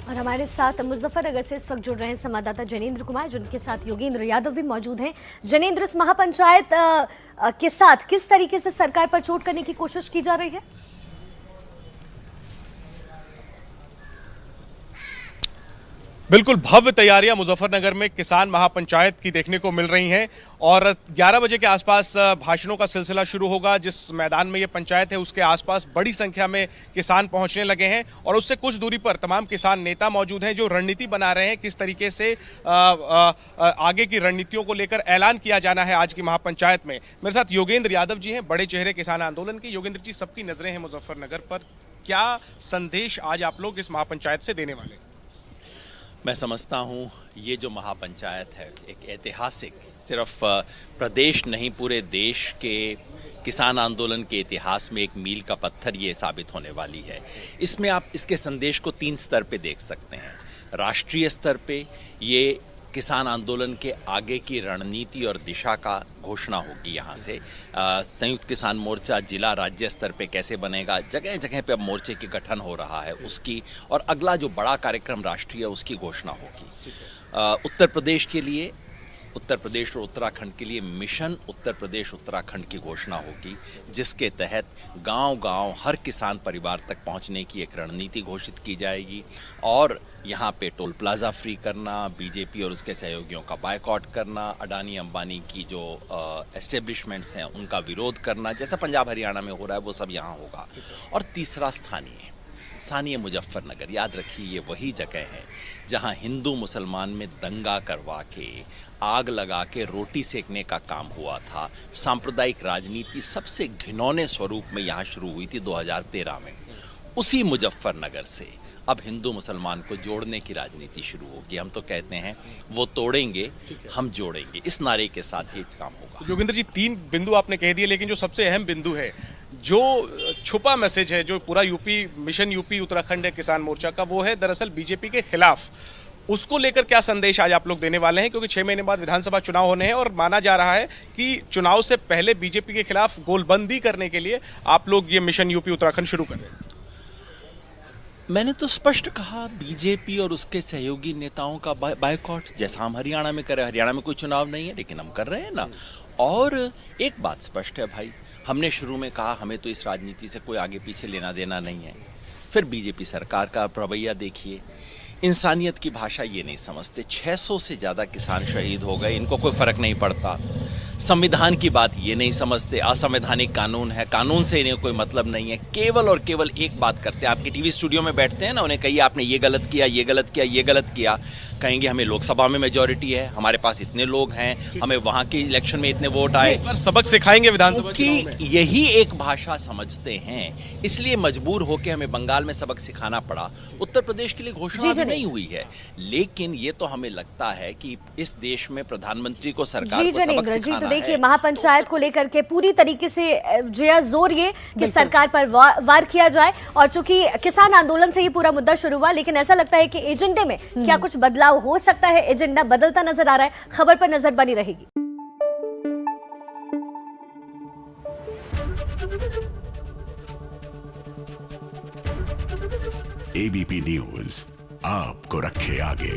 और हमारे साथ मुजफ्फरनगर से इस वक्त जुड़ रहे हैं संवाददाता जनेंद्र कुमार, जिनके साथ योगेंद्र यादव भी मौजूद हैं। जनेंद्र, इस महापंचायत के साथ किस तरीके से सरकार पर चोट करने की कोशिश की जा रही है? बिल्कुल भव्य तैयारियां मुजफ्फरनगर में किसान महापंचायत की देखने को मिल रही हैं और 11 बजे के आसपास भाषणों का सिलसिला शुरू होगा। जिस मैदान में ये पंचायत है उसके आसपास बड़ी संख्या में किसान पहुंचने लगे हैं और उससे कुछ दूरी पर तमाम किसान नेता मौजूद हैं जो रणनीति बना रहे हैं, किस तरीके से आगे की रणनीतियों को लेकर ऐलान किया जाना है आज की महापंचायत में। मेरे साथ योगेंद्र यादव जी हैं, बड़े चेहरे किसान आंदोलन के। योगेंद्र जी, सबकी नजरें हैं मुजफ्फरनगर पर, क्या संदेश आज आप लोग इस महापंचायत से देने वाले? मैं समझता हूँ ये जो महापंचायत है एक ऐतिहासिक, सिर्फ प्रदेश नहीं पूरे देश के किसान आंदोलन के इतिहास में एक मील का पत्थर ये साबित होने वाली है। इसमें आप इसके संदेश को 3 स्तर पे देख सकते हैं। राष्ट्रीय स्तर पे ये किसान आंदोलन के आगे की रणनीति और दिशा का घोषणा होगी। यहाँ से संयुक्त किसान मोर्चा जिला राज्य स्तर पे कैसे बनेगा, जगह जगह पे अब मोर्चे के गठन हो रहा है उसकी, और अगला जो बड़ा कार्यक्रम राष्ट्रीय उसकी घोषणा होगी। उत्तर प्रदेश के लिए, उत्तर प्रदेश और उत्तराखंड के लिए मिशन उत्तर प्रदेश उत्तराखंड की घोषणा होगी, जिसके तहत गांव-गांव हर किसान परिवार तक पहुंचने की एक रणनीति घोषित की जाएगी और यहां पे टोल प्लाजा फ्री करना, बीजेपी और उसके सहयोगियों का बायकॉट करना, अडानी अंबानी की जो एस्टेब्लिशमेंट्स हैं उनका विरोध करना, जैसा पंजाब हरियाणा में हो रहा है वो सब यहाँ होगा। और तीसरा स्थानीय मुजफ्फरनगर, याद रखिए ये वही जगह है जहां हिंदू मुसलमान में दंगा करवा के, आग लगा के रोटी सेकने का काम हुआ था। सांप्रदायिक राजनीति सबसे घिनौने स्वरूप में यहाँ शुरू हुई थी 2013 में। उसी मुजफ्फरनगर से अब हिंदू मुसलमान को जोड़ने की राजनीति शुरू होगी। हम तो कहते हैं वो तोड़ेंगे हम जोड़ेंगे, इस नारे के साथ ये काम होगा। योगेंद्र जी, 3 बिंदु आपने कह दिए, लेकिन जो सबसे अहम बिंदु है, जो छुपा मैसेज है, जो पूरा यूपी मिशन यूपी उत्तराखंड है किसान मोर्चा का, वो है दरअसल बीजेपी के खिलाफ। उसको लेकर क्या संदेश आज आप लोग देने वाले हैं? क्योंकि 6 महीने बाद विधानसभा चुनाव होने हैं और माना जा रहा है कि चुनाव से पहले बीजेपी के खिलाफ गोलबंदी करने के लिए आप लोग ये मिशन यूपी उत्तराखंड शुरू कर रहे हैं। मैंने तो स्पष्ट कहा, बीजेपी और उसके सहयोगी नेताओं का बायकॉट, जैसा हम हरियाणा में कर रहे हैं। हरियाणा में कोई चुनाव नहीं है लेकिन हम कर रहे हैं ना। और एक बात स्पष्ट है भाई, हमने शुरू में कहा हमें तो इस राजनीति से कोई आगे पीछे लेना देना नहीं है। फिर बीजेपी सरकार का रवैया देखिए, इंसानियत की भाषा ये नहीं समझते। 600 से ज़्यादा किसान शहीद हो गए, इनको कोई फर्क नहीं पड़ता। संविधान की बात ये नहीं समझते, असंवैधानिक कानून है, कानून से इन्हें कोई मतलब नहीं है। केवल और केवल एक बात करते हैं, आपके टीवी स्टूडियो में बैठते हैं ना, उन्हें कहिए आपने ये गलत किया, ये गलत किया, ये गलत किया, कहेंगे हमें लोकसभा में मेजॉरिटी है, हमारे पास इतने लोग हैं, हमें वहां के इलेक्शन में इतने वोट आए। पर सबक सिखाएंगे विधानसभा की यही एक भाषा समझते हैं, इसलिए मजबूर होकर हमें बंगाल में सबक सिखाना पड़ा। उत्तर प्रदेश के लिए घोषणा नहीं हुई है, लेकिन ये तो हमें लगता है कि इस देश में प्रधानमंत्री को, सरकार को सबक सिखाना है। देखिए, महापंचायत को लेकर के पूरी तरीके से जो है जोर ये कि सरकार पर वार किया जाए। और चूंकि किसान आंदोलन से ये पूरा मुद्दा शुरू हुआ, लेकिन ऐसा लगता है कि एजेंडे में क्या कुछ बदलाव हो सकता है। एजेंडा बदलता नजर आ रहा है। खबर पर नजर बनी रहेगी। एबीपी न्यूज आपको रखे आगे।